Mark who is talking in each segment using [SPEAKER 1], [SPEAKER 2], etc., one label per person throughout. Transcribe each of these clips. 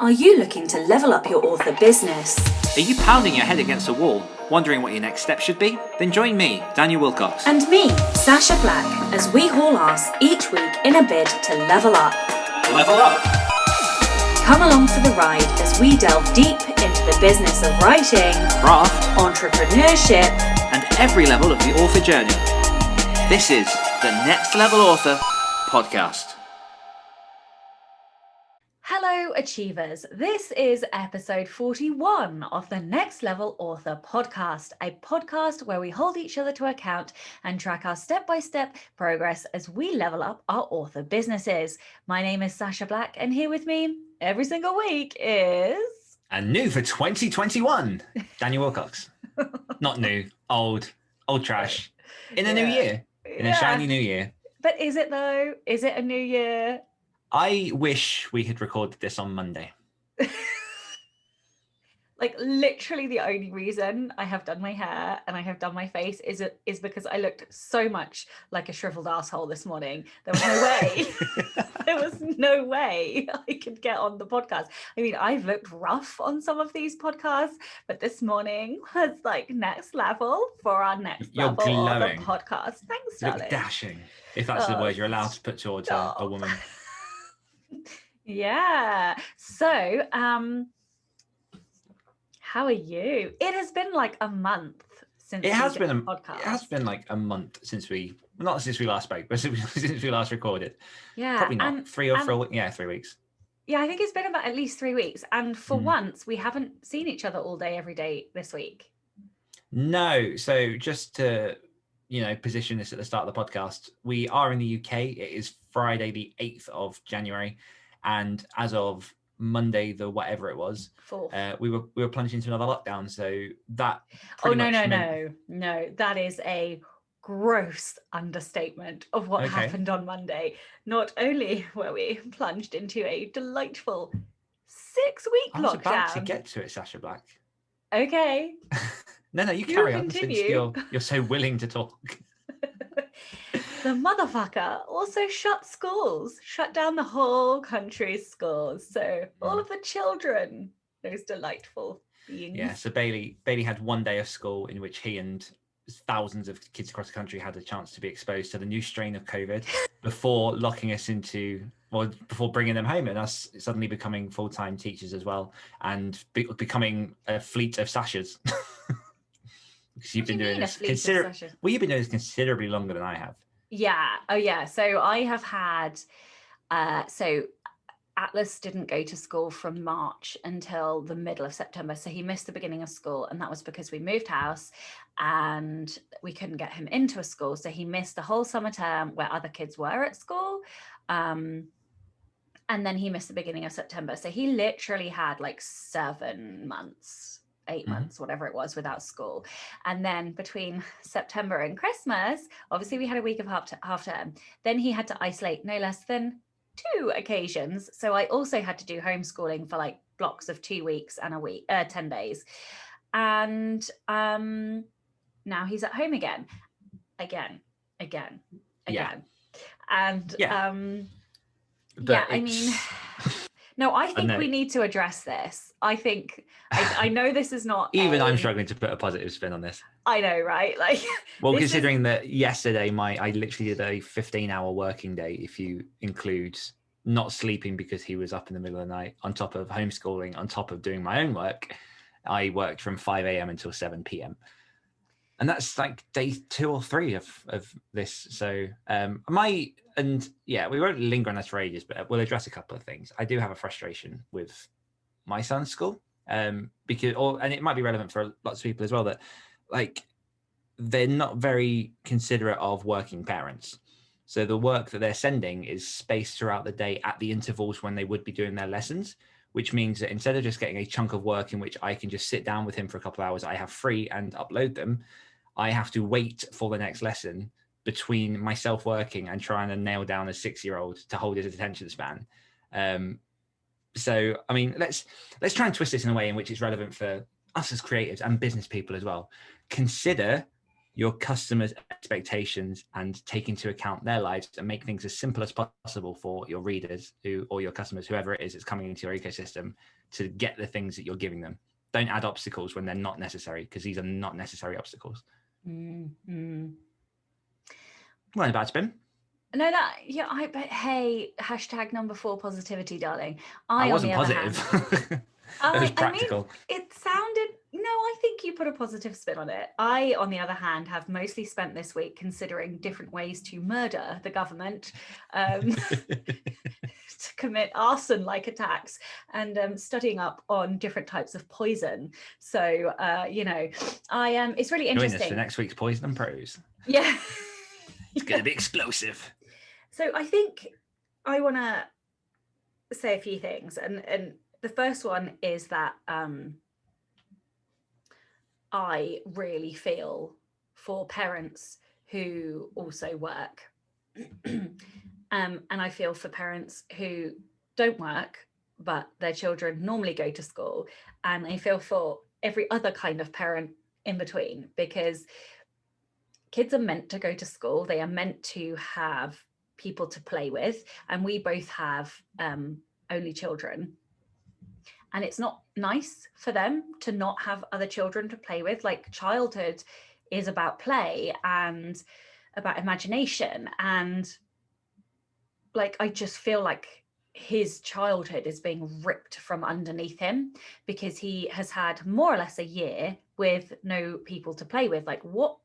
[SPEAKER 1] Are you looking to level up your author business?
[SPEAKER 2] Are you pounding your head against a wall, wondering what your next step should be? Then join me, Daniel Wilcox.
[SPEAKER 1] And me, Sacha Black, as we haul ass each week in a bid to level up.
[SPEAKER 2] Level up!
[SPEAKER 1] Come along for the ride as we delve deep into the business of writing,
[SPEAKER 2] Craft,
[SPEAKER 1] entrepreneurship,
[SPEAKER 2] and every level of the author journey. This is the Next Level Author Podcast.
[SPEAKER 3] Hello, Achievers. This is episode 41 of the Next Level Author Podcast, a podcast where we hold each other to account and track our step-by-step progress as we level up our author businesses. My name is Sacha Black, and here with me every single week is...
[SPEAKER 2] And new for 2021, Daniel Wilcox. Not new, old trash. In a new year, in a shiny new year.
[SPEAKER 3] But is it though? Is it a new year?
[SPEAKER 2] I wish we had recorded this on Monday.
[SPEAKER 3] Like literally the only reason I have done my hair and I have done my face is because I looked so much like a shriveled asshole this morning. There was no way. There was no way I could get on the podcast. I mean, I've looked rough on some of these podcasts, but this morning was like next level for our next
[SPEAKER 2] You're
[SPEAKER 3] level
[SPEAKER 2] glowing.
[SPEAKER 3] of the podcast. Thanks,
[SPEAKER 2] You look
[SPEAKER 3] darling.
[SPEAKER 2] dashing, if that's the word you're allowed to put towards a woman.
[SPEAKER 3] Yeah. So, how are you? It has been like a month since
[SPEAKER 2] It has been
[SPEAKER 3] podcast.
[SPEAKER 2] It has been like a month since we last spoke, but since we last recorded.
[SPEAKER 3] Yeah,
[SPEAKER 2] Probably not.
[SPEAKER 3] and,
[SPEAKER 2] 3 weeks.
[SPEAKER 3] Yeah, I think it's been about at least 3 weeks. And for once, we haven't seen each other all day, every day this week.
[SPEAKER 2] No. So just to, position this at the start of the podcast, we are in the UK. It is Friday, the 8th of January. And as of Monday, the whatever it was, we were plunged into another lockdown. So that
[SPEAKER 3] no, that is a gross understatement of what happened on Monday. Not only were we plunged into a delightful 6-week lockdown.
[SPEAKER 2] I was about to get to it, Sacha Black.
[SPEAKER 3] Okay.
[SPEAKER 2] No, you carry on
[SPEAKER 3] continue.
[SPEAKER 2] Since you're so willing to talk.
[SPEAKER 3] The motherfucker also shut down the whole country's schools. So all of the children, those delightful beings.
[SPEAKER 2] Yeah, so Bailey had one day of school in which he and thousands of kids across the country had a chance to be exposed to the new strain of COVID before before bringing them home and us suddenly becoming full-time teachers as well and becoming a fleet of Sashas. Because you've been doing this considerably longer than I have.
[SPEAKER 3] Yeah. Oh, yeah. So I have had, so Atlas didn't go to school from March until the middle of September. So he missed the beginning of school. And that was because we moved house and we couldn't get him into a school. So he missed the whole summer term where other kids were at school. And then he missed the beginning of September. So he literally had like 7 months. 8 months, whatever it was, without school. And then between September and Christmas, obviously we had a week of half term. Then he had to isolate no less than 2 occasions. So I also had to do homeschooling for like blocks of 2 weeks and 10 days. And now he's at home again.
[SPEAKER 2] Yeah.
[SPEAKER 3] And I mean... No, I think we need to address this. I think I know this is not
[SPEAKER 2] even I'm struggling to put a positive spin on this.
[SPEAKER 3] I know, right? Like,
[SPEAKER 2] well, considering that yesterday I literally did a 15-hour working day, if you include not sleeping because he was up in the middle of the night, on top of homeschooling, on top of doing my own work, I worked from 5 a.m. until 7 p.m. And that's like day 2 or 3 of this. So we won't linger on this for ages, but we'll address a couple of things. I do have a frustration with my son's school, and it might be relevant for lots of people as well, that like they're not very considerate of working parents. So the work that they're sending is spaced throughout the day at the intervals when they would be doing their lessons, which means that instead of just getting a chunk of work in which I can just sit down with him for a couple of hours, I have free and upload them. I have to wait for the next lesson between myself working and trying to nail down a 6-year-old to hold his attention span. So, I mean, let's try and twist this in a way in which it's relevant for us as creatives and business people as well. Consider your customers' expectations and take into account their lives and make things as simple as possible for your readers or your customers, whoever it is that's coming into your ecosystem, to get the things that you're giving them. Don't add obstacles when they're not necessary, because these are not necessary obstacles.
[SPEAKER 3] Mm-hmm.
[SPEAKER 2] Well, in a bad spin.
[SPEAKER 3] No, but hey, hashtag number 4 positivity, darling.
[SPEAKER 2] I wasn't
[SPEAKER 3] on the
[SPEAKER 2] positive.
[SPEAKER 3] Other hand,
[SPEAKER 2] It was practical.
[SPEAKER 3] It sounded, I think you put a positive spin on it. I, on the other hand, have mostly spent this week considering different ways to murder the government, to commit arson-like attacks, and studying up on different types of poison. So, it's really interesting.
[SPEAKER 2] Join us for next week's Poison and Prose.
[SPEAKER 3] Yeah.
[SPEAKER 2] It's going to be explosive.
[SPEAKER 3] So I think I want to say a few things. And the first one is that I really feel for parents who also work. And I feel for parents who don't work, but their children normally go to school. And I feel for every other kind of parent in between, because kids are meant to go to school. They are meant to have people to play with. And we both have only children. And it's not nice for them to not have other children to play with. Like, childhood is about play and about imagination. And like, I just feel like his childhood is being ripped from underneath him, because he has had more or less a year with no people to play with. Like, what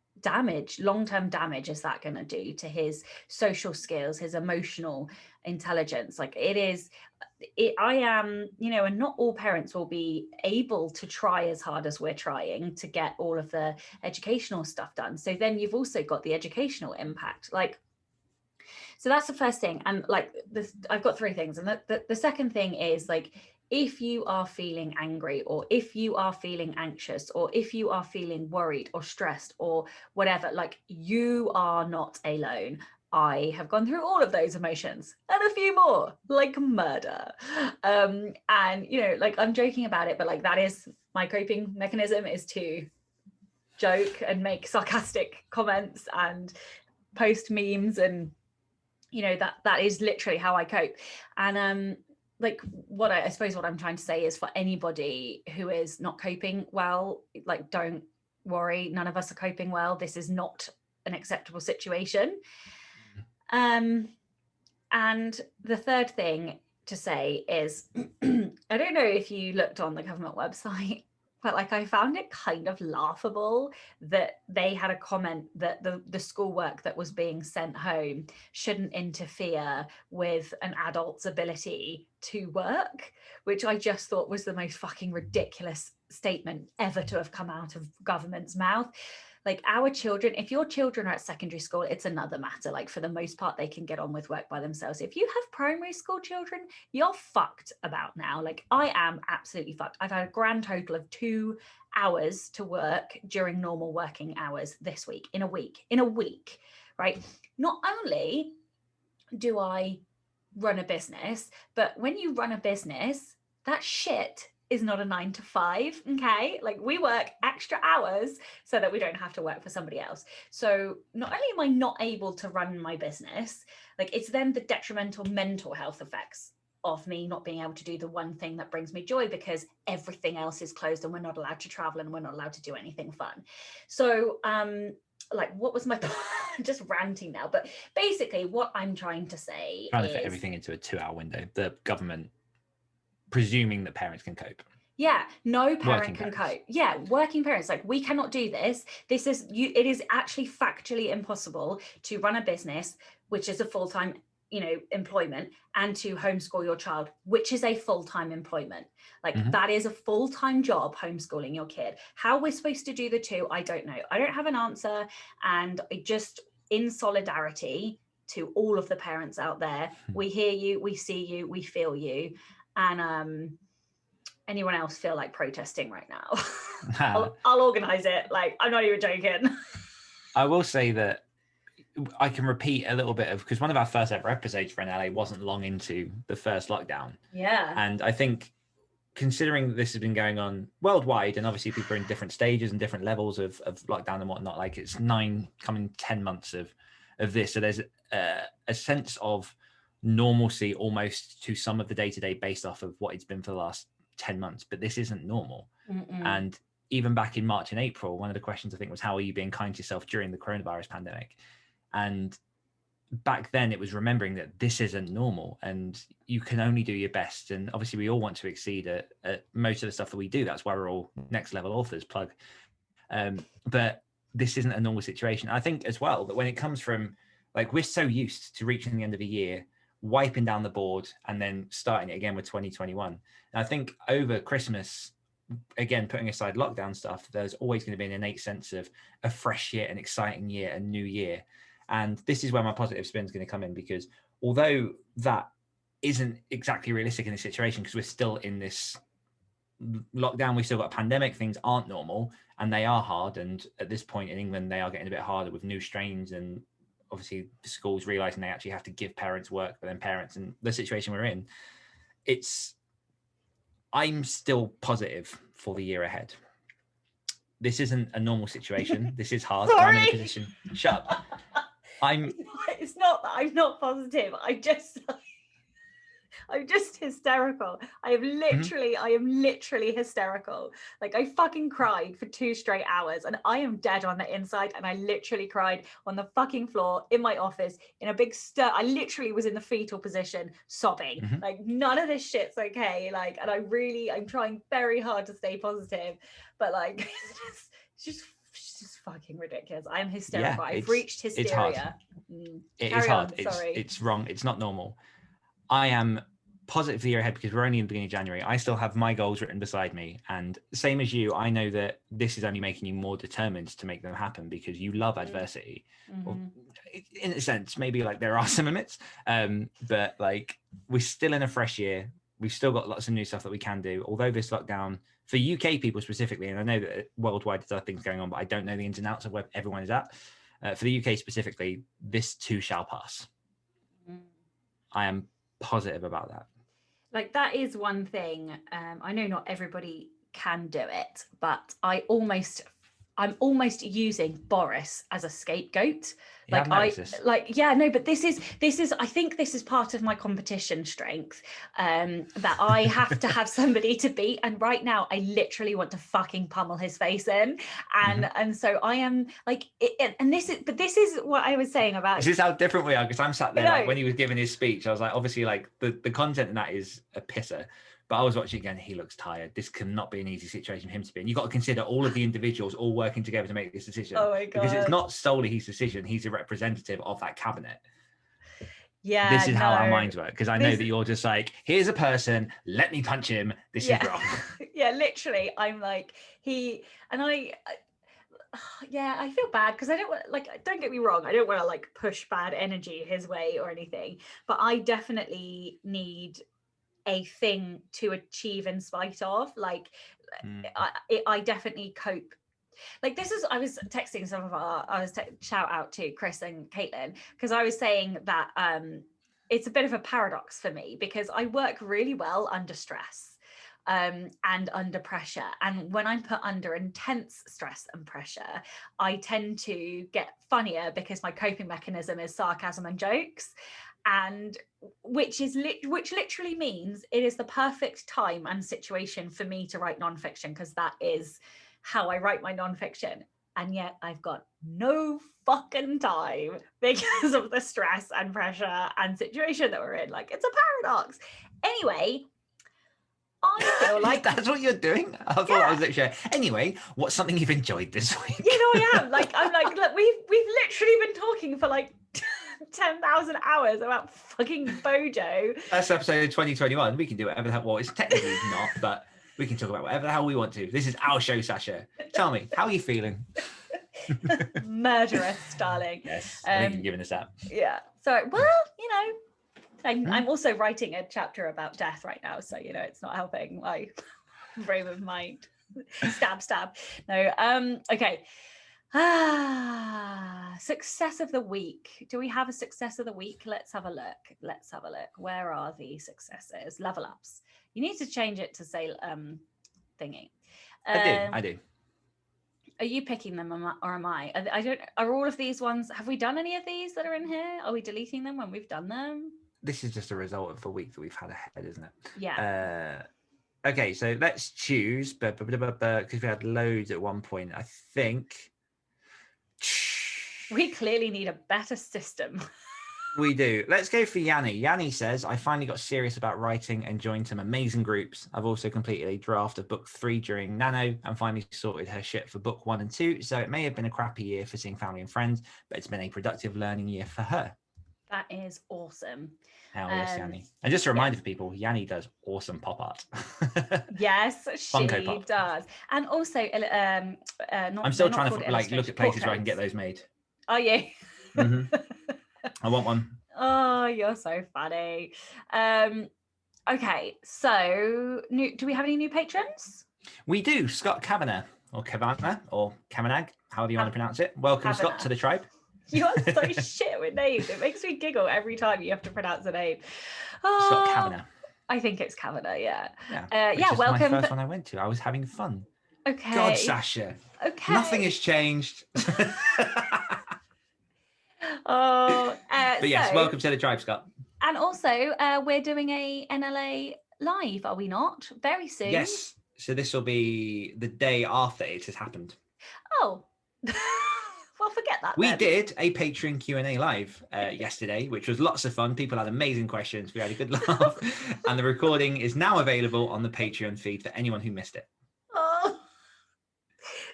[SPEAKER 3] long-term damage is that going to do to his social skills, his emotional intelligence? Like, I am, and not all parents will be able to try as hard as we're trying to get all of the educational stuff done. So then you've also got the educational impact. Like, so that's the first thing. And like this, I've got 3 things. And the second thing is, like, if you are feeling angry, or if you are feeling anxious, or if you are feeling worried or stressed or whatever, like, you are not alone. I have gone through all of those emotions and a few more, like murder. And, like, I'm joking about it, but like, that is my coping mechanism, is to joke and make sarcastic comments and post memes. And, that is literally how I cope. And, like, what I suppose what I'm trying to say is, for anybody who is not coping well, like, don't worry. None of us are coping well. This is not an acceptable situation. And the third thing to say is, I don't know if you looked on the government website, but like, I found it kind of laughable that they had a comment that the schoolwork that was being sent home shouldn't interfere with an adult's ability to work, which I just thought was the most fucking ridiculous statement ever to have come out of government's mouth. Like, our children, if your children are at secondary school, it's another matter. Like, for the most part, they can get on with work by themselves. If you have primary school children, you're fucked about now. Like, I am absolutely fucked. I've had a grand total of 2 hours to work during normal working hours this week, in a week, right? Not only do I run a business, but when you run a business, that shit is not a 9 to 5. Okay, like, we work extra hours so that we don't have to work for somebody else. So not only am I not able to run my business, like, it's then the detrimental mental health effects of me not being able to do the one thing that brings me joy, because everything else is closed and we're not allowed to travel and we're not allowed to do anything fun. So like, what was my just ranting now, but basically what I'm trying to say
[SPEAKER 2] trying to fit everything into a 2-hour window. The government presuming that parents can cope.
[SPEAKER 3] Yeah, no parent can cope. Yeah, working parents, like, we cannot do this. It is actually factually impossible to run a business, which is a full-time, employment, and to homeschool your child, which is a full-time employment. Like, that is a full-time job, homeschooling your kid. How we're supposed to do the two, I don't know. I don't have an answer. And I just, in solidarity to all of the parents out there, we hear you, we see you, we feel you. And anyone else feel like protesting right now? I'll organize it. Like, I'm not even joking.
[SPEAKER 2] I will say that I can repeat a little bit of, because one of our first ever episodes for NLA wasn't long into the first lockdown.
[SPEAKER 3] Yeah.
[SPEAKER 2] And I think considering that this has been going on worldwide, and obviously people are in different stages and different levels of lockdown and whatnot, like it's 9 coming 10 months of this. So there's a sense of normalcy almost to some of the day-to-day based off of what it's been for the last 10 months. But this isn't normal. And even back in March and April, one of the questions I think was, how are you being kind to yourself during the coronavirus pandemic? And back then it was remembering that this isn't normal and you can only do your best. And obviously we all want to exceed at most of the stuff that we do. That's why we're all next level authors, plug. But this isn't a normal situation. I think as well that when it comes from, like, we're so used to reaching the end of the year, wiping down the board and then starting it again with 2021. And I think over Christmas, again, putting aside lockdown stuff, there's always going to be an innate sense of a fresh year, an exciting year, a new year. And this is where my positive spin is going to come in, because although that isn't exactly realistic in this situation, because we're still in this lockdown, we've still got a pandemic, things aren't normal and they are hard. And at this point in England, they are getting a bit harder with new strains, and obviously schools realizing they actually have to give parents work for them parents, and the situation we're in, I'm still positive for the year ahead. This isn't a normal situation. This is hard. I'm in a position. Shut up.
[SPEAKER 3] It's not that I'm not positive. I'm just hysterical. I am literally hysterical. Like, I fucking cried for 2 straight hours and I am dead on the inside, and I literally cried on the fucking floor in my office in a big I literally was in the fetal position sobbing. Like, none of this shit's okay. Like, and I'm trying very hard to stay positive, but like it's just fucking ridiculous. I'm hysterical. I've reached hysteria.
[SPEAKER 2] It's hard. It's wrong. It's not normal. I am positive for the year ahead because we're only in the beginning of January. I still have my goals written beside me, and same as you, I know that this is only making you more determined to make them happen because you love adversity. Well, in a sense, maybe like there are some limits, but like we're still in a fresh year. We've still got lots of new stuff that we can do. Although this lockdown, for UK people specifically, and I know that worldwide there's other things going on, but I don't know the ins and outs of where everyone is at. For the UK specifically, this too shall pass. I am positive about that.
[SPEAKER 3] Like, that is one thing. I know not everybody can do it, but I'm almost using Boris as a scapegoat. But this is I think this is part of my competition strength, that I have to have somebody to beat, and right now I literally want to fucking pummel his face in, and so I am like this is what I was saying about,
[SPEAKER 2] this is how different we are, because I'm sat there like when he was giving his speech, I was like, obviously like the content in that is a pisser. But I was watching again, he looks tired. This cannot be an easy situation for him to be in. You've got to consider all of the individuals all working together to make this decision.
[SPEAKER 3] Oh my God.
[SPEAKER 2] Because it's not solely his decision. He's a representative of that cabinet.
[SPEAKER 3] Yeah.
[SPEAKER 2] This is how our minds work. Because I know that you're just like, here's a person, let me punch him. This is wrong.
[SPEAKER 3] Yeah, literally. I'm like, I feel bad because I don't want, like, don't get me wrong, I don't want to like push bad energy his way or anything, but I definitely need a thing to achieve in spite of, like, I definitely cope. Like, I was texting some of shout out to Chris and Caitlin, because I was saying that it's a bit of a paradox for me because I work really well under stress and under pressure, and when I'm put under intense stress and pressure, I tend to get funnier because my coping mechanism is sarcasm and jokes, and which literally means it is the perfect time and situation for me to write nonfiction, because that is how I write my nonfiction. And yet I've got no fucking time because of the stress and pressure and situation that we're in. Like, it's a paradox. Anyway, I feel like
[SPEAKER 2] that's what you're doing. I thought that was literally. Anyway, what's something you've enjoyed this week?
[SPEAKER 3] You know, I am like, I'm like, look, we've literally been talking for like 10,000 hours about fucking Bojo.
[SPEAKER 2] That's episode 2021. We can do whatever the hell. Well, it's technically not, but we can talk about whatever the hell we want to. This is our show, Sacha. Tell me, how are you feeling?
[SPEAKER 3] Murderous, darling.
[SPEAKER 2] Yes, I think you're giving us that.
[SPEAKER 3] Yeah. So, well, you know, I'm also writing a chapter about death right now, so you know it's not helping my frame of mind. Stab. No. Okay. Success of the week. Do we have a success of the week? Let's have a look. Where are the successes? Level ups. You need to change it to say thingy.
[SPEAKER 2] I do.
[SPEAKER 3] Are you picking them or am I? I don't. Are all of these ones? Have we done any of these that are in here? Are we deleting them when we've done them?
[SPEAKER 2] This is just a result of the week that we've had ahead, isn't it?
[SPEAKER 3] Yeah.
[SPEAKER 2] Okay, so let's choose because we had loads at one point. I think
[SPEAKER 3] we clearly need a better system.
[SPEAKER 2] We do. Let's go for Yanni. Yanni says, I finally got serious about writing and joined some amazing groups. I've also completed a draft of book 3 during Nano and finally sorted her shit for book 1 and 2. So it may have been a crappy year for seeing family and friends, but it's been a productive learning year for her.
[SPEAKER 3] That is awesome.
[SPEAKER 2] Hell yes, Yanni. And just a reminder for people, Yanni does awesome pop art.
[SPEAKER 3] Yes, she does. And also,
[SPEAKER 2] I'm still trying to look at places where I can get those made.
[SPEAKER 3] Are you?
[SPEAKER 2] Mm-hmm. I want one.
[SPEAKER 3] Oh, you're so funny. Okay, so do we have any new patrons?
[SPEAKER 2] We do. Scott Kavanagh, or Kavanagh, however you want to pronounce it. Welcome, Kavanagh. Scott, to the tribe.
[SPEAKER 3] You are so shit with names. It makes me giggle every time you have to pronounce a name. Oh,
[SPEAKER 2] Scott Kavanagh.
[SPEAKER 3] I think it's Kavanagh, yeah.
[SPEAKER 2] Welcome. My first one I went to. I was having fun.
[SPEAKER 3] Okay.
[SPEAKER 2] God, Sacha.
[SPEAKER 3] Okay.
[SPEAKER 2] Nothing has changed. But yes, welcome to the tribe, Scott.
[SPEAKER 3] And also, we're doing a NLA live, are we not? Very soon.
[SPEAKER 2] Yes. So this will be the day after it has happened.
[SPEAKER 3] Oh. Well, forget that.
[SPEAKER 2] We did a Patreon Q&A live yesterday, which was lots of fun. People had amazing questions. We had a good laugh. And the recording is now available on the Patreon feed for anyone who missed it.
[SPEAKER 3] Oh.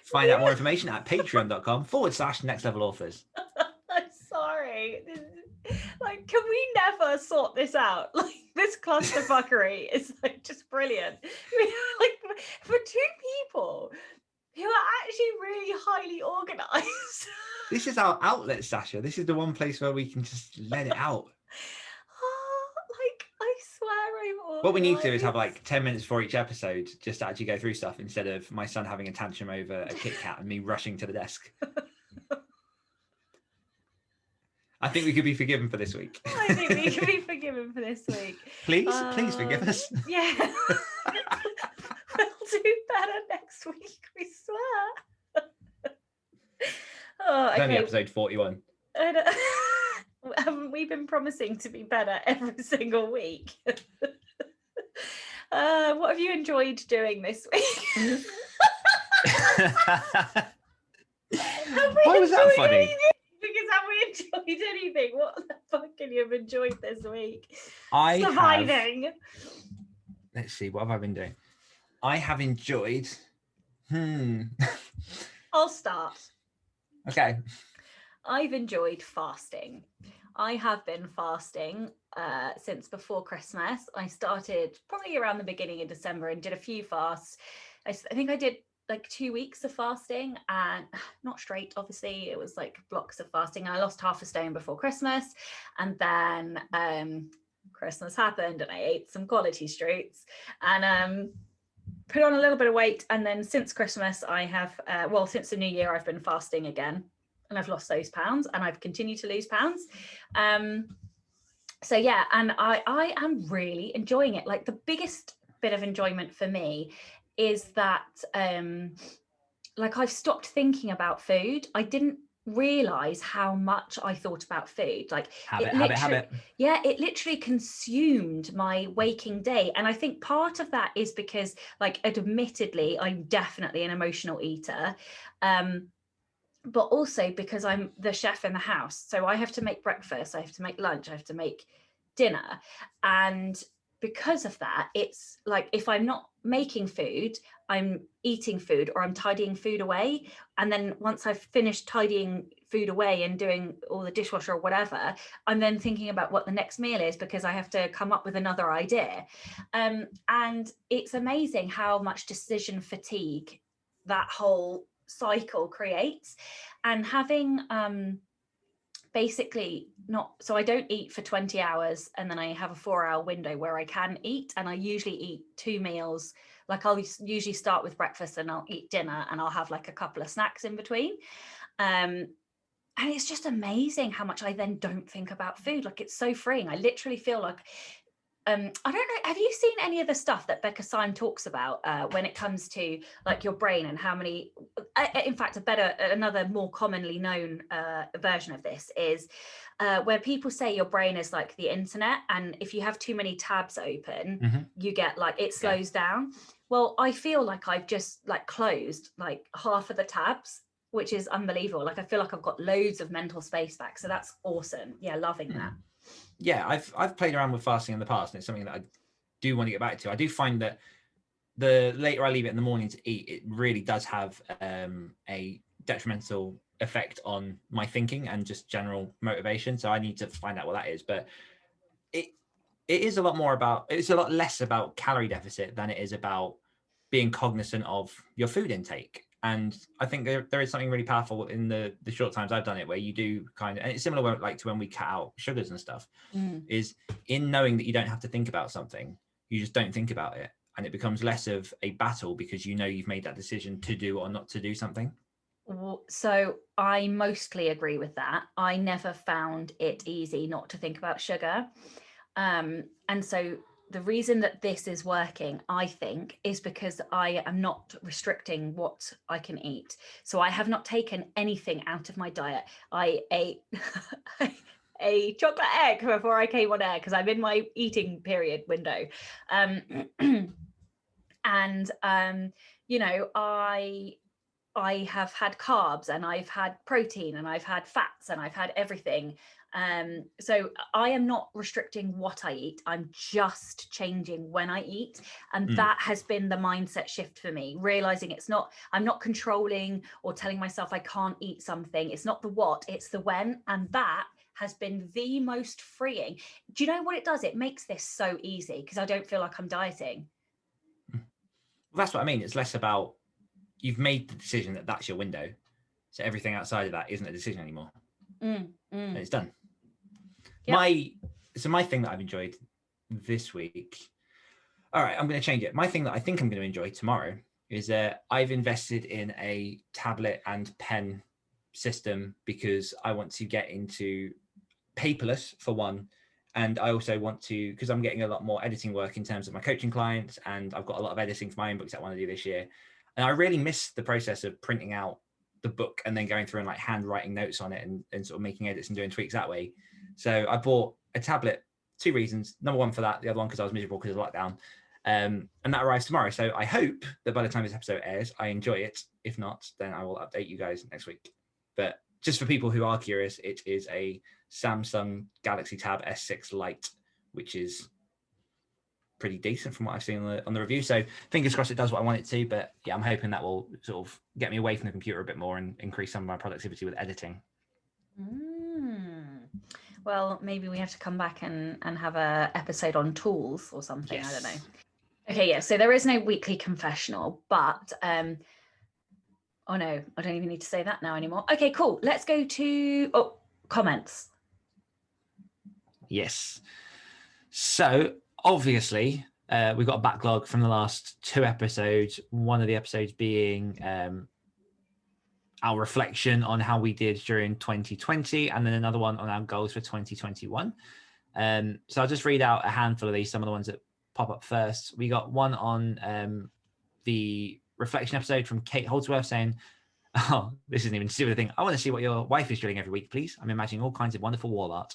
[SPEAKER 2] Find out more information at patreon.com/nextlevelauthors.
[SPEAKER 3] I'm sorry. Like, can we never sort this out? Like, this clusterfuckery is like just brilliant. Like, for two people who are actually really highly organized.
[SPEAKER 2] This is our outlet, Sacha. This is the one place where we can just let it out.
[SPEAKER 3] Like, I swear I'm organized.
[SPEAKER 2] What we need to do is have like 10 minutes for each episode just to actually go through stuff instead of my son having a tantrum over a Kit Kat and me rushing to the desk. I think we could be forgiven for this week.
[SPEAKER 3] I think we could be forgiven for this week.
[SPEAKER 2] Please forgive us.
[SPEAKER 3] Yeah. We'll do better next week, we swear.
[SPEAKER 2] It's only episode 41.
[SPEAKER 3] Haven't we been promising to be better every single week? What have you enjoyed doing this week?
[SPEAKER 2] Why was that funny?
[SPEAKER 3] Anything? Because have we enjoyed anything? What the fuck can you have enjoyed this week? Surviving.
[SPEAKER 2] Let's see, what have I been doing? I have enjoyed.
[SPEAKER 3] I'll start.
[SPEAKER 2] Okay.
[SPEAKER 3] I've enjoyed fasting. I have been fasting since before Christmas. I started probably around the beginning of December and did a few fasts. I think I did like 2 weeks of fasting, and not straight, obviously. It was like blocks of fasting. I lost half a stone before Christmas, and then Christmas happened and I ate some quality streets and put on a little bit of weight. And then since Christmas I have since the new year I've been fasting again, and I've lost those pounds and I've continued to lose pounds. So yeah, and I am really enjoying it. Like, the biggest bit of enjoyment for me is that like, I've stopped thinking about food. I didn't realize how much I thought about food. Like,
[SPEAKER 2] habit.
[SPEAKER 3] Yeah, it literally consumed my waking day. And I think part of that is because, like, admittedly, I'm definitely an emotional eater. But also because I'm the chef in the house. So I have to make breakfast, I have to make lunch, I have to make dinner. And because of that, it's like, if I'm not making food, I'm eating food, or I'm tidying food away. And then once I've finished tidying food away and doing all the dishwasher or whatever, I'm then thinking about what the next meal is, because I have to come up with another idea. And it's amazing how much decision fatigue that whole cycle creates. And having basically so I don't eat for 20 hours and then I have a 4-hour window where I can eat, and I usually eat 2 meals. Like, I'll usually start with breakfast and I'll eat dinner and I'll have like a couple of snacks in between. And it's just amazing how much I then don't think about food. Like, it's so freeing. I literally feel like I don't know. Have you seen any of the stuff that Becca Syme talks about when it comes to like your brain and how many? In fact, another more commonly known version of this is where people say your brain is like the internet, and if you have too many tabs open, you get like it slows down. Well, I feel like I've just like closed like half of the tabs, which is unbelievable. Like I feel like I've got loads of mental space back, so that's awesome. Yeah, loving that.
[SPEAKER 2] Yeah, I've played around with fasting in the past, and it's something that I do want to get back to. I do find that the later I leave it in the morning to eat, it really does have a detrimental effect on my thinking and just general motivation. So I need to find out what that is. But it is a lot more about, it's a lot less about calorie deficit than it is about being cognizant of your food intake. And I think there is something really powerful in the short times I've done it, where you do kind of, and it's similar like to when we cut out sugars and stuff, is in knowing that you don't have to think about something, you just don't think about it. And it becomes less of a battle because you know you've made that decision to do or not to do something.
[SPEAKER 3] So I mostly agree with that. I never found it easy not to think about sugar. And so the reason that this is working, I think, is because I am not restricting what I can eat. So I have not taken anything out of my diet. I ate a chocolate egg before I came on air because I'm in my eating period window. You know, I have had carbs and I've had protein and I've had fats and I've had everything. So I am not restricting what I eat. I'm just changing when I eat. And that has been the mindset shift for me, realizing I'm not controlling or telling myself I can't eat something. It's not the what, it's the when. And that has been the most freeing. Do you know what it does? It makes this so easy because I don't feel like I'm dieting.
[SPEAKER 2] Well, that's what I mean. It's less about, you've made the decision that that's your window. So everything outside of that isn't a decision anymore. And it's done. Yep. My thing that I've enjoyed this week, all right, I'm going to change it. My thing that I think I'm going to enjoy tomorrow is I've invested in a tablet and pen system because I want to get into paperless for one. And I also want to, because I'm getting a lot more editing work in terms of my coaching clients, and I've got a lot of editing for my own books that I want to do this year. And I really miss the process of printing out the book and then going through and like handwriting notes on it and sort of making edits and doing tweaks that way. So I bought a tablet, 2 reasons. Number one for that, the other one because I was miserable because of lockdown. And that arrives tomorrow. So I hope that by the time this episode airs, I enjoy it. If not, then I will update you guys next week. But just for people who are curious, it is a Samsung Galaxy Tab S6 Lite, which is pretty decent from what I've seen on the review. So fingers crossed it does what I want it to. But yeah, I'm hoping that will sort of get me away from the computer a bit more and increase some of my productivity with editing.
[SPEAKER 3] Well, maybe we have to come back and have a episode on tools or something. Yes. I don't know. Okay, yeah. So there is no weekly confessional, but oh no, I don't even need to say that now anymore. Okay, cool. Let's go to comments.
[SPEAKER 2] Yes. So obviously, we've got a backlog from the last 2 episodes. One of the episodes being our reflection on how we did during 2020, and then another one on our goals for 2021. So I'll just read out a handful of these, some of the ones that pop up first. We got one on the reflection episode from Kate Holdsworth saying, oh, this isn't even to do with the thing. I want to see what your wife is drilling every week, please. I'm imagining all kinds of wonderful wall art.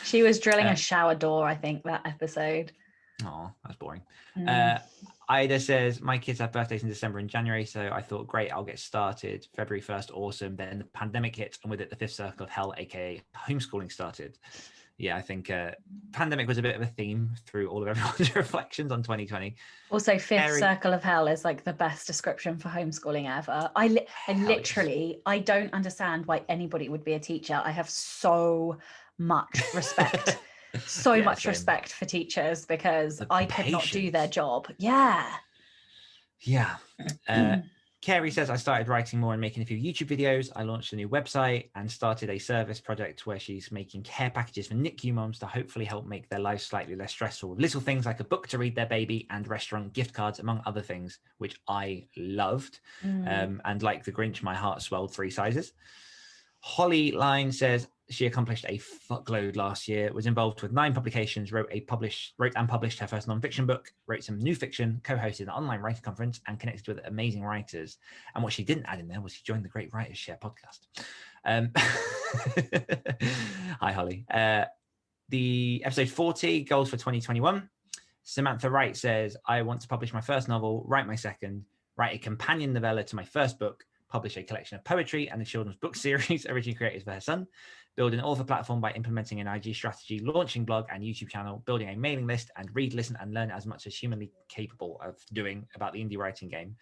[SPEAKER 3] She was drilling a shower door, I think, that episode.
[SPEAKER 2] Oh, that's boring. Ida says, my kids have birthdays in December and January, so I thought, great, I'll get started. February 1st, awesome. Then the pandemic hit, and with it, the 5th circle of hell, aka homeschooling, started. Yeah, I think pandemic was a bit of a theme through all of everyone's reflections on 2020.
[SPEAKER 3] Also, 5th circle of hell is like the best description for homeschooling ever. I literally, I don't understand why anybody would be a teacher. I have so much respect. Much respect for teachers because I could not do their job. Yeah.
[SPEAKER 2] Carrie says, I started writing more and making a few YouTube videos. I launched a new website and started a service project where she's making care packages for NICU moms to hopefully help make their lives slightly less stressful. Little things like a book to read their baby and restaurant gift cards, among other things, which I loved. And like the Grinch, my heart swelled 3 sizes. Holly Line says, She accomplished a fuckload last year, was involved with 9 publications, wrote and published her first non-fiction book, wrote some new fiction, co-hosted an online writing conference, and connected with amazing writers. And what she didn't add in there was she joined the Great Writers Share podcast. Hi, Holly. The episode 40, goals for 2021. Samantha Wright says, I want to publish my first novel, write my second, write a companion novella to my first book, publish a collection of poetry and a children's book series originally created for her son, build an author platform by implementing an IG strategy, launching blog and YouTube channel, building a mailing list, and read, listen, and learn as much as humanly capable of doing about the indie writing game.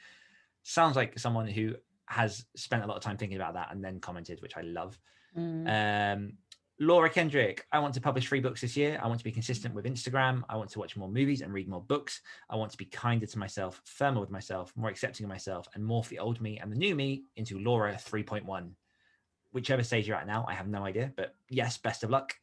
[SPEAKER 2] Sounds like someone who has spent a lot of time thinking about that and then commented, which I love. Laura Kendrick, I want to publish 3 books this year. I want to be consistent with Instagram. I want to watch more movies and read more books. I want to be kinder to myself, firmer with myself, more accepting of myself, and morph the old me and the new me into Laura 3.1. Whichever stage you're at now, I have no idea, but yes, best of luck.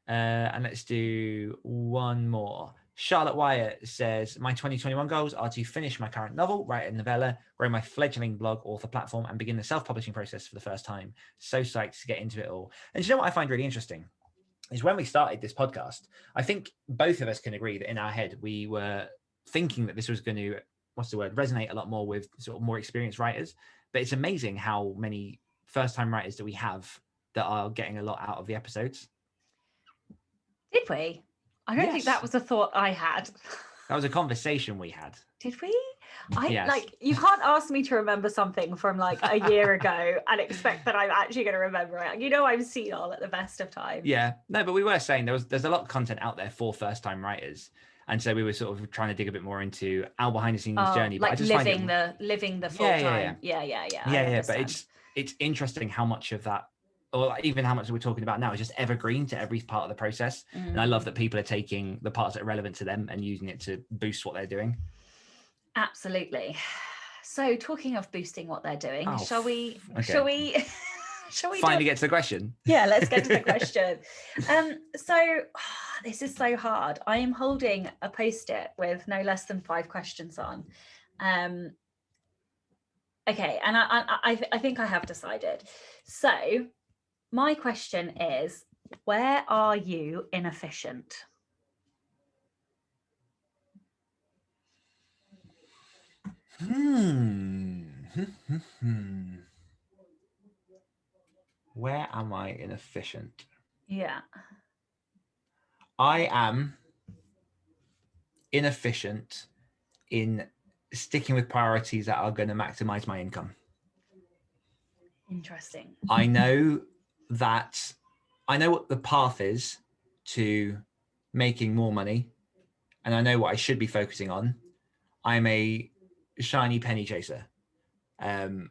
[SPEAKER 2] And let's do one more. Charlotte Wyatt says, my 2021 goals are to finish my current novel, write a novella, grow my fledgling blog author platform, and begin the self-publishing process for the first time. So psyched to get into it all. And you know what I find really interesting is when we started this podcast, I think both of us can agree that in our head, we were thinking that this was going to, resonate a lot more with sort of more experienced writers. But it's amazing how many first-time writers that we have that are getting a lot out of the episodes.
[SPEAKER 3] Did we? I don't think that was a thought I had.
[SPEAKER 2] That was a conversation we had.
[SPEAKER 3] Did we?
[SPEAKER 2] Yes.
[SPEAKER 3] Like, you can't ask me to remember something from like a year ago and expect that I'm actually going to remember it. You know, I'm senile at the best of times.
[SPEAKER 2] Yeah, no, but we were saying there's a lot of content out there for first-time writers, and so we were sort of trying to dig a bit more into our behind-the-scenes journey. But
[SPEAKER 3] like
[SPEAKER 2] I just
[SPEAKER 3] living the full time. Yeah.
[SPEAKER 2] But it's interesting how much of that, or even how much we're talking about now, is just evergreen to every part of the process. And I love that people are taking the parts that are relevant to them and using it to boost what they're doing.
[SPEAKER 3] Absolutely. So talking of boosting what they're doing, shall we
[SPEAKER 2] finally get to the question?
[SPEAKER 3] Yeah, let's get to the question. This is so hard. I am holding a post-it with no less than 5 questions on. Okay, and I think I have decided. So my question is, where are you inefficient?
[SPEAKER 2] Where am I inefficient?
[SPEAKER 3] Yeah.
[SPEAKER 2] I am inefficient in sticking with priorities that are going to maximize my income.
[SPEAKER 3] Interesting.
[SPEAKER 2] I know what the path is to making more money, and I know what I should be focusing on. I'm a shiny penny chaser. And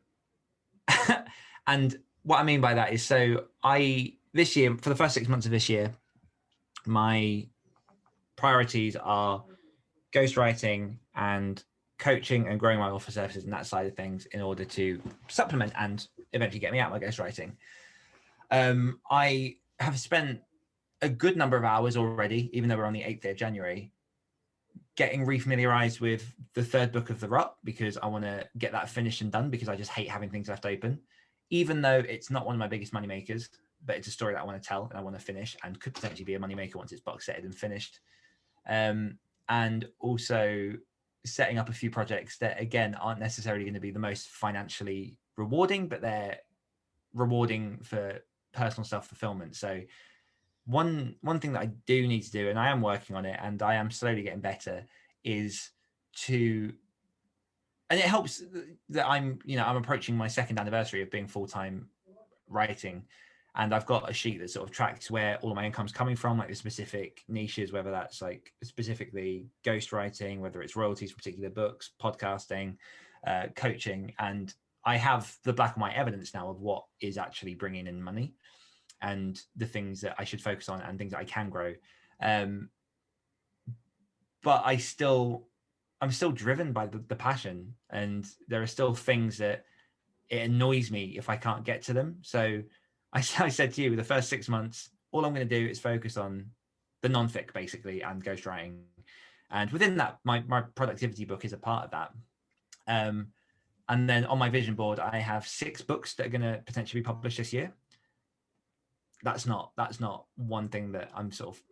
[SPEAKER 2] what I mean by that is, this year, for the first 6 months of this year, my priorities are ghostwriting and coaching and growing my offer services and that side of things in order to supplement and eventually get me out my ghostwriting. I have spent a good number of hours already, even though we're on the 8th day of January, getting refamiliarized with the 3rd book of The Rut, because I want to get that finished and done, because I just hate having things left open, even though it's not one of my biggest money makers, but it's a story that I want to tell and I want to finish, and could potentially be a money maker once it's box setted and finished. And also setting up a few projects that, again, aren't necessarily going to be the most financially rewarding, but they're rewarding for personal self-fulfillment. So one thing that I do need to do, and I am working on it and I am slowly getting better, is to, and it helps that I'm approaching my 2nd anniversary of being full-time writing, and I've got a sheet that sort of tracks where all of my income's coming from, like the specific niches, whether that's like specifically ghostwriting, whether it's royalties for particular books, podcasting, coaching. And I have the black and white evidence now of what is actually bringing in money and the things that I should focus on and things that I can grow. But I'm still driven by the passion, and there are still things that it annoys me if I can't get to them. So I said to you, the first 6 months, all I'm going to do is focus on the non-fic basically and ghostwriting. And within that, my productivity book is a part of that. And then on my vision board, I have 6 books that are going to potentially be published this year. that's not one thing that I'm sort of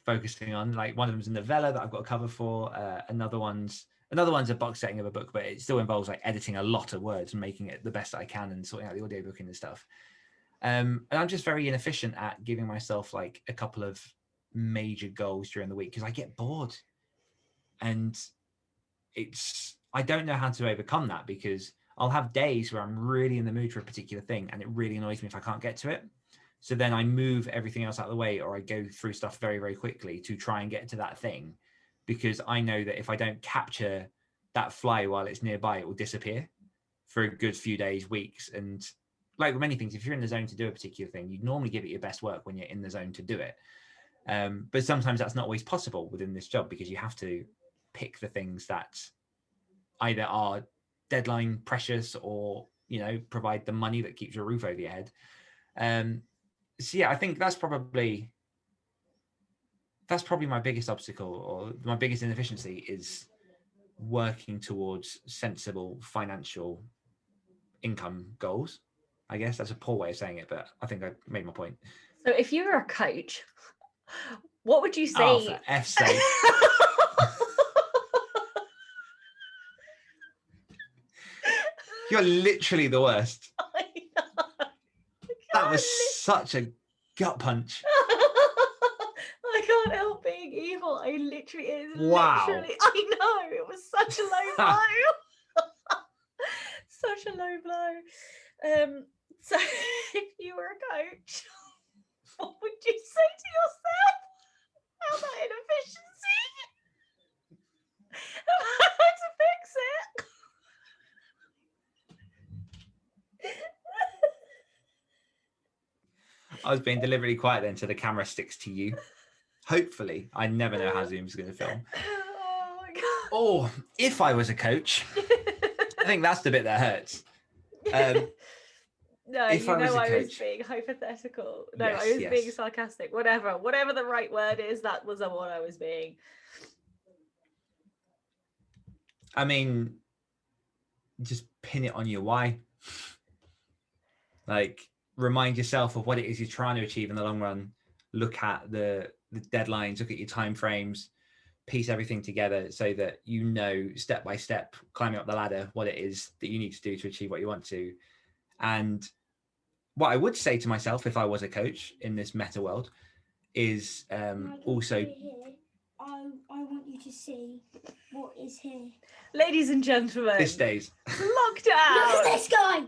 [SPEAKER 2] focusing on. Like one of them's a novella that I've got a cover for. Another one's a box setting of a book, but it still involves like editing a lot of words and making it the best that I can and sorting out the audiobook and stuff. And I'm just very inefficient at giving myself like a couple of major goals during the week because I get bored, and I don't know how to overcome that, because I'll have days where I'm really in the mood for a particular thing and it really annoys me if I can't get to it. So then I move everything else out of the way, or I go through stuff very, very quickly to try and get to that thing, because I know that if I don't capture that fly while it's nearby, it will disappear for a good few days, weeks. And like with many things, if you're in the zone to do a particular thing, you normally give it your best work when you're in the zone to do it. But sometimes that's not always possible within this job, because you have to pick the things that either are deadline precious or, you know, provide the money that keeps your roof over your head. So yeah, I think that's probably my biggest obstacle, or my biggest inefficiency, is working towards sensible financial income goals. I guess that's a poor way of saying it, but I think I made my point.
[SPEAKER 3] So if you were a coach, what would you say?
[SPEAKER 2] Oh, for F's sake. You're literally the worst.
[SPEAKER 3] I know.
[SPEAKER 2] That was such a gut punch.
[SPEAKER 3] I can't help being evil. I literally,
[SPEAKER 2] Wow.
[SPEAKER 3] literally, I know, it was such a low blow. Such a low blow. So if you were a coach, what would you say to yourself about that inefficiency? How to fix it?
[SPEAKER 2] I was being deliberately quiet then, so the camera sticks to you. Hopefully. I never know how Zoom's going to film.
[SPEAKER 3] Oh my God.
[SPEAKER 2] Or if I was a coach, I think that's the bit that hurts.
[SPEAKER 3] No,
[SPEAKER 2] if
[SPEAKER 3] you
[SPEAKER 2] I was
[SPEAKER 3] know
[SPEAKER 2] a
[SPEAKER 3] I was
[SPEAKER 2] coach-
[SPEAKER 3] being hypothetical. No,
[SPEAKER 2] Yes,
[SPEAKER 3] I was
[SPEAKER 2] yes.
[SPEAKER 3] being sarcastic. Whatever the right word is, that was what I was being.
[SPEAKER 2] I mean, just pin it on your why. Like, remind yourself of what it is you're trying to achieve in the long run. Look at the deadlines, look at your time frames, piece everything together so that you know step by step, climbing up the ladder, what it is that you need to do to achieve what you want to. And what I would say to myself if I was a coach in this meta world is also...
[SPEAKER 4] I want you to see what is here.
[SPEAKER 3] Ladies and gentlemen,
[SPEAKER 2] This stays.
[SPEAKER 3] lockdown.
[SPEAKER 4] Look at this guy.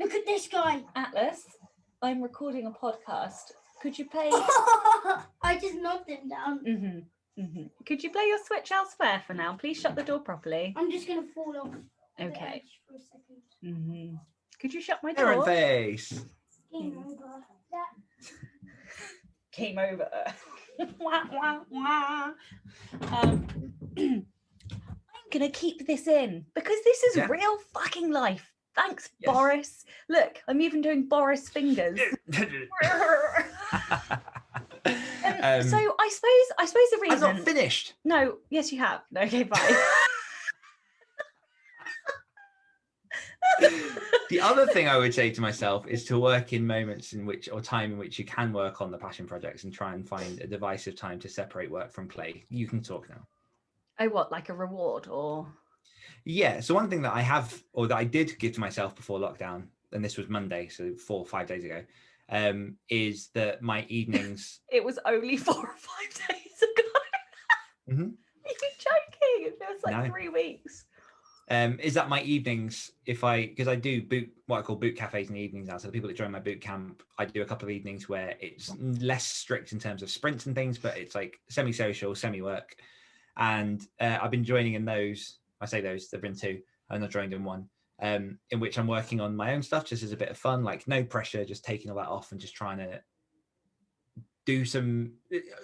[SPEAKER 4] Look at this guy.
[SPEAKER 3] Atlas, I'm recording a podcast. Could you play?
[SPEAKER 4] I just knocked him down.
[SPEAKER 3] Could you play your switch elsewhere for now? Please shut the door properly.
[SPEAKER 4] I'm just gonna fall off. the
[SPEAKER 3] Okay.
[SPEAKER 4] edge for a second.
[SPEAKER 3] Could you shut my
[SPEAKER 2] Errant
[SPEAKER 3] door?
[SPEAKER 2] face.
[SPEAKER 4] Game over.
[SPEAKER 3] Came over. Wah, wah, wah. I'm gonna keep this in because this is
[SPEAKER 2] Yeah.
[SPEAKER 3] real fucking life. Thanks,
[SPEAKER 2] Yes.
[SPEAKER 3] Boris. Look, I'm even doing Boris fingers. So I suppose the
[SPEAKER 2] I'm
[SPEAKER 3] reason.
[SPEAKER 2] not finished.
[SPEAKER 3] No, yes, you have. No, okay, bye.
[SPEAKER 2] The other thing I would say to myself is to work in moments in which, or time in which you can work on the passion projects, and try and find a divisive time to separate work from play. You can talk now.
[SPEAKER 3] Oh, what, like a reward or?
[SPEAKER 2] Yeah. So one thing that I have, or that I did give to myself before lockdown, and this was Monday, so 4 or 5 days ago, is that my evenings...
[SPEAKER 3] It was only 4 or 5 days ago.
[SPEAKER 2] Mhm.
[SPEAKER 3] Are you joking? It feels like
[SPEAKER 2] No.
[SPEAKER 3] 3 weeks.
[SPEAKER 2] Is that my evenings, because I do what I call boot cafes in the evenings now. So the people that join my boot camp, I do a couple of evenings where it's less strict in terms of sprints and things, but it's like semi-social, semi-work. And I've been joining in those. I say those, there've been 2, and I joined in one, in which I'm working on my own stuff just as a bit of fun, like no pressure, just taking all that off and just trying to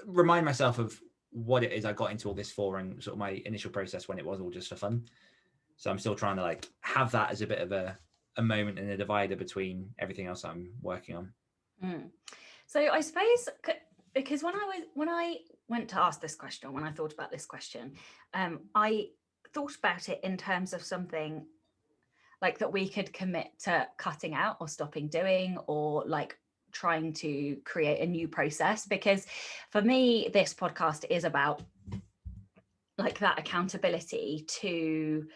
[SPEAKER 2] remind myself of what it is I got into all this for, and sort of my initial process when it was all just for fun. So I'm still trying to like have that as a bit of a moment and a divider between everything else I'm working on.
[SPEAKER 3] So I suppose, because when I went to ask this question, when I thought about this question, I thought about it in terms of something like that we could commit to cutting out or stopping doing, or like trying to create a new process, because for me, this podcast is about like that accountability to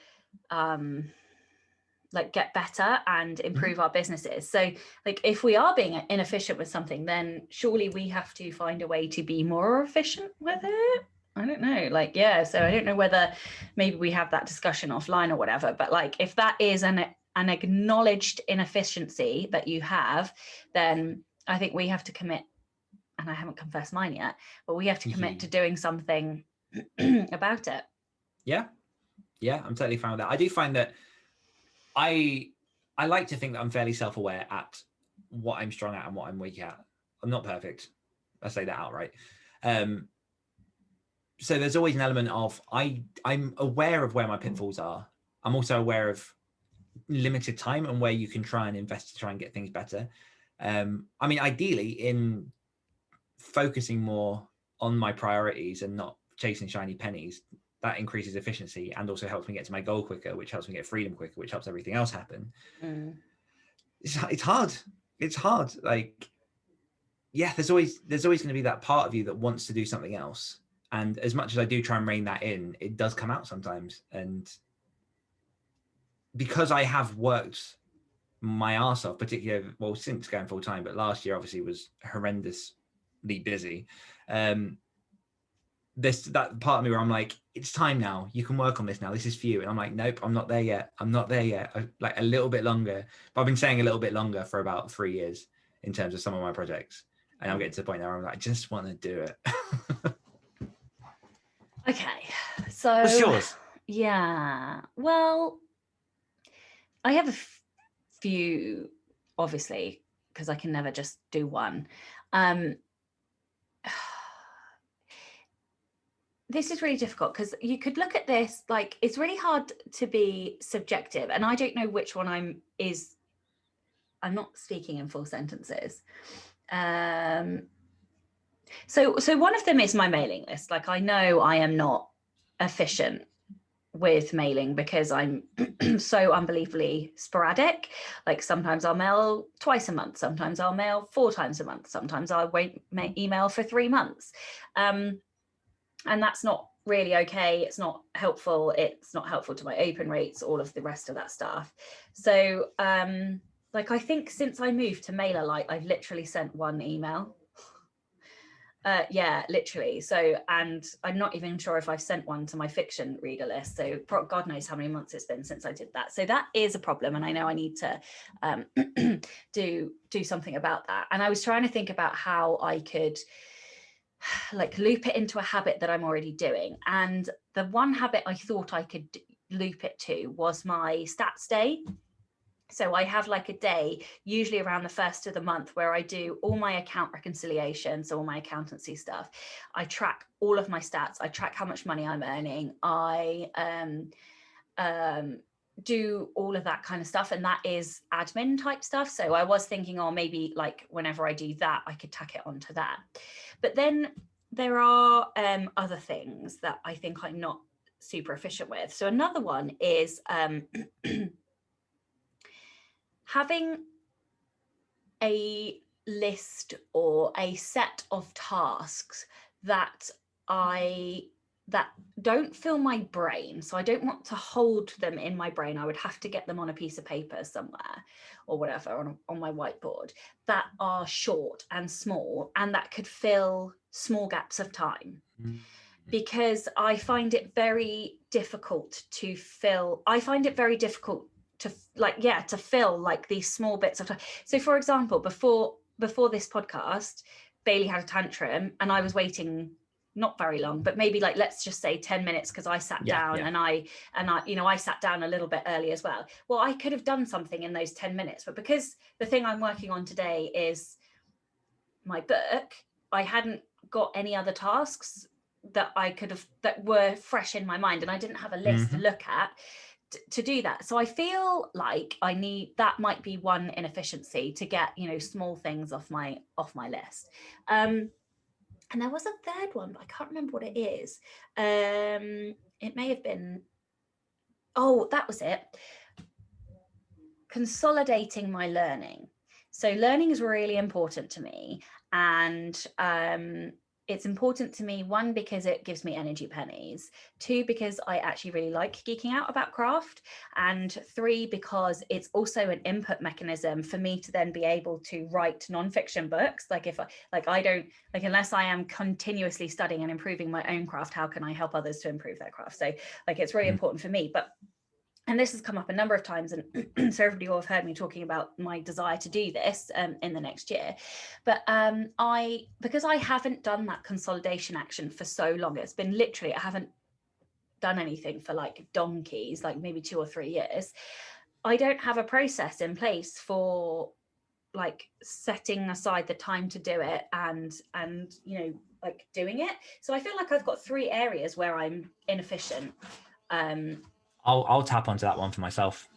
[SPEAKER 3] like get better and improve our businesses. So like if we are being inefficient with something, then surely we have to find a way to be more efficient with it. I don't know, like, yeah, so I don't know whether maybe we have that discussion offline or whatever, but like if that is an acknowledged inefficiency that you have, then I think we have to commit, and I haven't confessed mine yet, but we have to commit to doing something about it.
[SPEAKER 2] Yeah, I'm totally fine with that. I do find that I like to think that I'm fairly self-aware at what I'm strong at and what I'm weak at. I'm not perfect. I say that outright. So there's always an element of I'm aware of where my pitfalls are. I'm also aware of limited time and where you can try and invest to try and get things better. I mean, ideally, in focusing more on my priorities and not chasing shiny pennies, that increases efficiency and also helps me get to my goal quicker, which helps me get freedom quicker, which helps everything else happen. It's hard. It's hard. Like, yeah, there's always going to be that part of you that wants to do something else. And as much as I do try and rein that in, it does come out sometimes. And because I have worked my arse off, particularly, well, since going full time, but last year obviously was horrendously busy. That part of me where I'm like, it's time now. You can work on this now. This is for you. And I'm like, nope, I'm not there yet. Like a little bit longer. But I've been saying a little bit longer for about 3 years in terms of some of my projects. And I'm getting to the point where I'm like, I just want to do it.
[SPEAKER 3] Okay, so
[SPEAKER 2] what's yours?
[SPEAKER 3] Yeah, well, I have a few, obviously, because I can never just do one. This is really difficult because you could look at this like it's really hard to be subjective, and I don't know which one I'm not speaking in full sentences. So one of them is my mailing list. Like, I know I am not efficient with mailing because I'm so unbelievably sporadic. Like, sometimes I'll mail twice a month, sometimes I'll mail 4 times a month, sometimes I won't email for 3 months. And that's not really okay. It's not helpful. It's not helpful to my open rates, all of the rest of that stuff. So like, I think since I moved to MailerLite, I've literally sent 1 email. Yeah, literally. So, and I'm not even sure if I've sent one to my fiction reader list. So God knows how many months it's been since I did that. So that is a problem. And I know I need to do something about that. And I was trying to think about how I could like loop it into a habit that I'm already doing. And the one habit I thought I could loop it to was my stats day. So I have like a day, usually around the 1st of the month, where I do all my account reconciliations, all my accountancy stuff. I track all of my stats. I track how much money I'm earning. I do all of that kind of stuff. And that is admin type stuff. So I was thinking, oh, maybe like whenever I do that, I could tack it onto that. But then there are other things that I think I'm not super efficient with. So another one is having a list or a set of tasks that don't fill my brain. So I don't want to hold them in my brain. I would have to get them on a piece of paper somewhere or whatever, on my whiteboard, that are short and small and that could fill small gaps of time. Because I find it very difficult to fill. I find it very difficult to fill like these small bits of time. So for example, before this podcast, Bailey had a tantrum and I was waiting not very long, but maybe like, let's just say 10 minutes, because I sat down. And I sat down a little bit early as well. Well, I could have done something in those 10 minutes, but because the thing I'm working on today is my book, I hadn't got any other tasks that that were fresh in my mind, and I didn't have a list to look at to do that. So I feel like that might be one inefficiency, to get, small things off my list. And there was a third one, but I can't remember what it is. It may have been, that was it. Consolidating my learning. So learning is really important to me. And it's important to me, one, because it gives me energy pennies, two, because I actually really like geeking out about craft, and three, because it's also an input mechanism for me to then be able to write nonfiction books. Like if I don't, like, unless I am continuously studying and improving my own craft, how can I help others to improve their craft? So like, it's really important for me. And this has come up a number of times, and so everybody will have heard me talking about my desire to do this in the next year. But because I haven't done that consolidation action for so long, it's been literally, I haven't done anything for like donkeys, like maybe 2 or 3 years. I don't have a process in place for like setting aside the time to do it and you know, like doing it. So I feel like I've got 3 areas where I'm inefficient.
[SPEAKER 2] I'll tap onto that one for myself,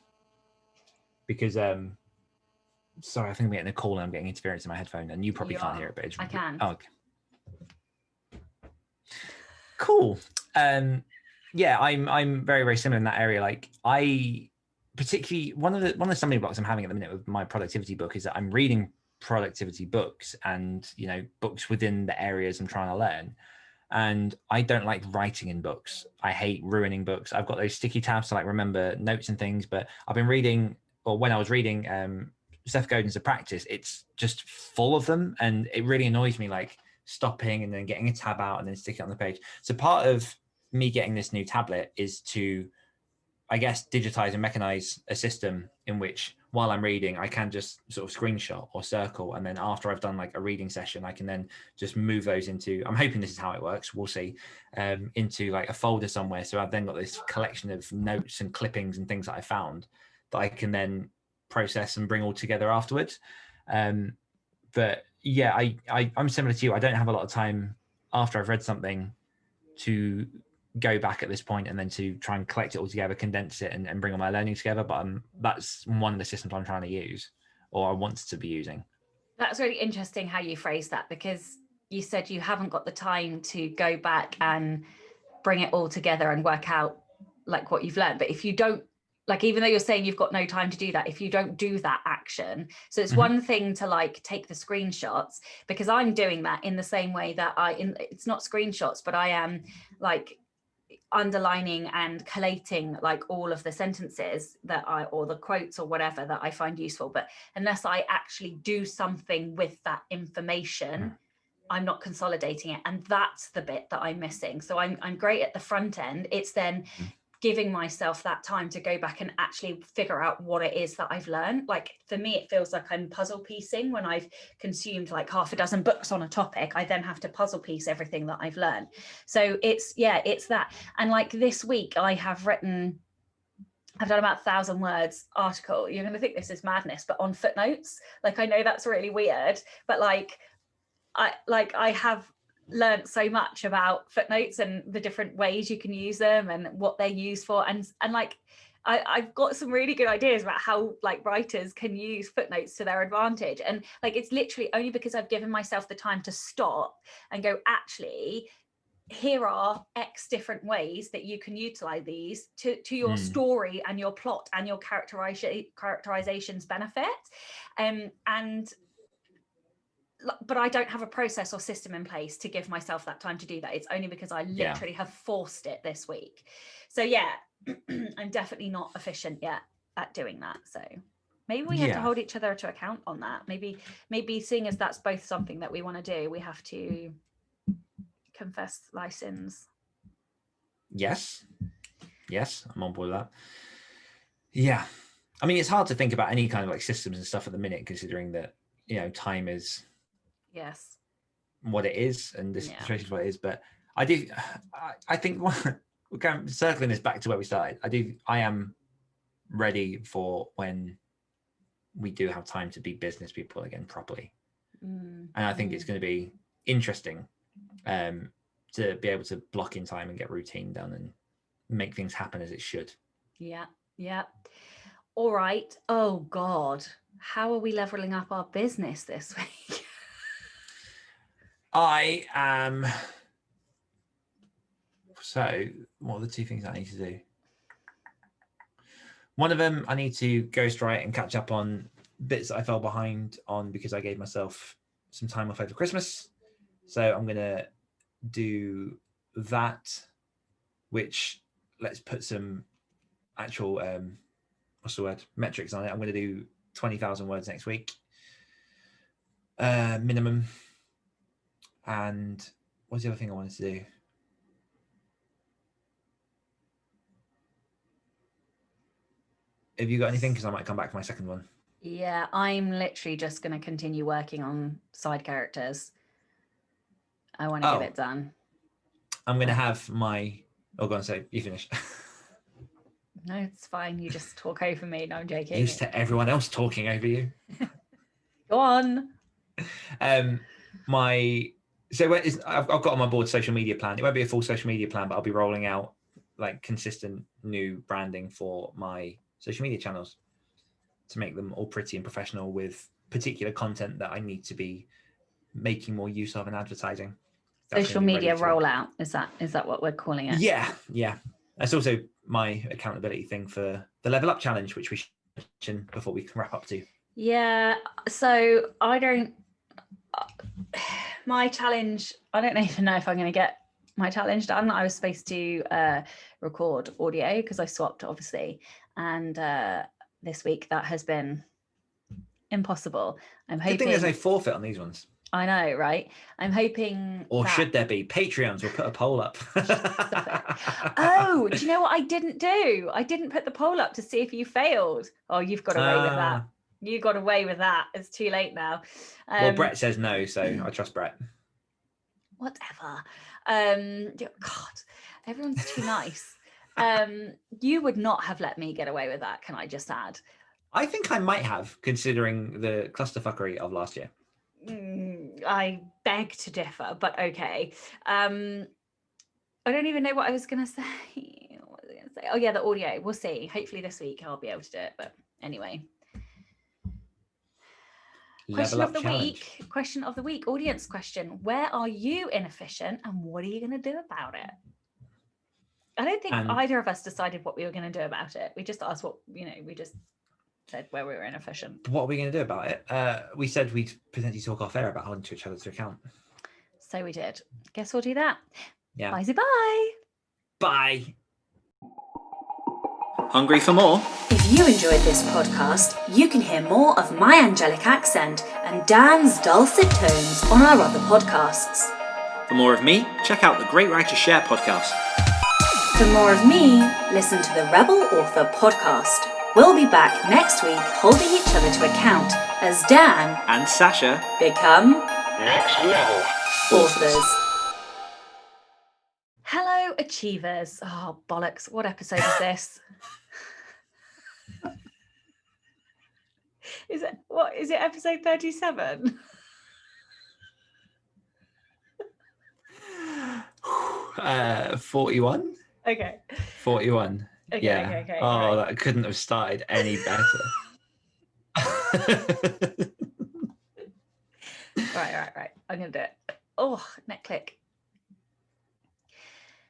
[SPEAKER 2] because sorry, I think I'm getting a call and I'm getting interference in my headphone, and you probably can't hear it, but
[SPEAKER 3] I can.
[SPEAKER 2] Oh, okay. Cool. Yeah, I'm very, very similar in that area. Like, I particularly, one of the stumbling blocks I'm having at the minute with my productivity book is that I'm reading productivity books and, you know, books within the areas I'm trying to learn. And I don't like writing in books. I hate ruining books. I've got those sticky tabs to like remember notes and things, but I've been reading, or when I was reading Seth Godin's A Practice, it's just full of them. And it really annoys me, like stopping and then getting a tab out and then sticking it on the page. So part of me getting this new tablet is to, I guess, digitize and mechanize a system in which while I'm reading, I can just sort of screenshot or circle. And then after I've done like a reading session, I can then just move those into, I'm hoping this is how it works, we'll see, into like a folder somewhere. So I've then got this collection of notes and clippings and things that I found that I can then process and bring all together afterwards. But yeah, I'm similar to you. I don't have a lot of time after I've read something to go back at this point and then to try and collect it all together, condense it, and bring all my learning together. But that's one of the systems I'm trying to use, or I want to be using.
[SPEAKER 3] That's really interesting how you phrase that, because you said you haven't got the time to go back and bring it all together and work out like what you've learned. But if you don't, like, even though you're saying you've got no time to do that, if you don't do that action, so it's one thing to like take the screenshots, because I'm doing that in the same way that it's not screenshots, but I am like underlining and collating like all of the sentences or the quotes or whatever that I find useful. But unless I actually do something with that information, I'm not consolidating it. And that's the bit that I'm missing. So I'm great at the front end. It's then giving myself that time to go back and actually figure out what it is that I've learned. Like for me, it feels like I'm puzzle piecing. When I've consumed like half a dozen books on a topic, I then have to puzzle piece everything that I've learned. So it's that. And like this week I've done about 1,000 words article. You're going to think this is madness, but on footnotes. Like, I know that's really weird, but like I have learned so much about footnotes and the different ways you can use them and what they're used for, and like I've got some really good ideas about how like writers can use footnotes to their advantage. And like, it's literally only because I've given myself the time to stop and go, actually, here are X different ways that you can utilize these to your story and your plot and your characterization's benefit. But I don't have a process or system in place to give myself that time to do that. It's only because I literally have forced it this week. So yeah, I'm definitely not efficient yet at doing that. So maybe we have to hold each other to account on that. Maybe seeing as that's both something that we want to do, we have to confess license.
[SPEAKER 2] Yes, I'm on board with that. Yeah, I mean, it's hard to think about any kind of like systems and stuff at the minute, considering that, you know, time is what it is, and this situation is what it is. But I think we're kind of circling this back to where we started. I am ready for when we do have time to be business people again properly. And I think it's going to be interesting to be able to block in time and get routine done and make things happen as it should.
[SPEAKER 3] Yeah. All right. Oh God, how are we leveling up our business this week?
[SPEAKER 2] I am. So what are the 2 things I need to do? One of them, I need to ghostwrite and catch up on bits that I fell behind on because I gave myself some time off over Christmas. So I'm going to do that, which let's put some actual, what's the word, metrics on it. I'm going to do 20,000 words next week, minimum. And what's the other thing I wanted to do? Have you got anything? Because I might come back for my second one.
[SPEAKER 3] Yeah, I'm literally just going to continue working on side characters. I want to get it done.
[SPEAKER 2] I'm going to have my... Oh, go on, say, you finish.
[SPEAKER 3] No, it's fine. You just talk over me. No, I'm joking.
[SPEAKER 2] Used to everyone else talking over you.
[SPEAKER 3] Go on.
[SPEAKER 2] I've got on my board social media plan. It won't be a full social media plan, but I'll be rolling out like consistent new branding for my social media channels to make them all pretty and professional with particular content that I need to be making more use of in advertising.
[SPEAKER 3] Social media rollout. Is that what we're calling it?
[SPEAKER 2] Yeah. That's also my accountability thing for the Level Up Challenge, which we should mention before we can wrap up to.
[SPEAKER 3] Yeah. So my challenge, I don't even know if I'm going to get my challenge done. I was supposed to record audio because I swapped, obviously. And this week that has been impossible. I'm hoping.
[SPEAKER 2] Good thing there's no forfeit on these ones.
[SPEAKER 3] I know, right? I'm hoping.
[SPEAKER 2] Or should there be? Patreons will put a poll up.
[SPEAKER 3] Oh, do you know what I didn't do? I didn't put the poll up to see if you failed. Oh, you've got away with that. You got away with that. It's too late now.
[SPEAKER 2] Well, Brett says no, so I trust Brett.
[SPEAKER 3] Whatever. God, everyone's too nice. You would not have let me get away with that, can I just add?
[SPEAKER 2] I think I might have, considering the clusterfuckery of last year.
[SPEAKER 3] I beg to differ, but okay. I don't even know what I was going to say. What was I going to say? Oh, yeah, the audio. We'll see. Hopefully this week I'll be able to do it. But anyway. Question of the week, audience question. Where are you inefficient and what are you going to do about it? I don't think either of us decided what we were going to do about it. We just asked we just said where we were inefficient.
[SPEAKER 2] What are we going to do about it? We said we'd potentially talk off air about holding to each other's account.
[SPEAKER 3] So we did. Guess we'll do that.
[SPEAKER 2] Yeah.
[SPEAKER 3] Bye.
[SPEAKER 2] Bye.
[SPEAKER 5] Hungry for more?
[SPEAKER 1] If you enjoyed this podcast, you can hear more of my angelic accent and Dan's dulcet tones on our other podcasts.
[SPEAKER 5] For more of me, check out the Great Writer Share podcast.
[SPEAKER 1] For more of me, listen to the Rebel Author podcast. We'll be back next week holding each other to account as Dan
[SPEAKER 5] and Sacha
[SPEAKER 1] become
[SPEAKER 5] next level
[SPEAKER 1] authors.
[SPEAKER 3] Hello, achievers. Oh, bollocks. What episode is this? Is it episode 37?
[SPEAKER 2] 41?
[SPEAKER 3] Okay.
[SPEAKER 2] 41.
[SPEAKER 3] Okay.
[SPEAKER 2] Oh, right. That couldn't have started any better.
[SPEAKER 3] Right. I'm going to do it. Oh, neck click.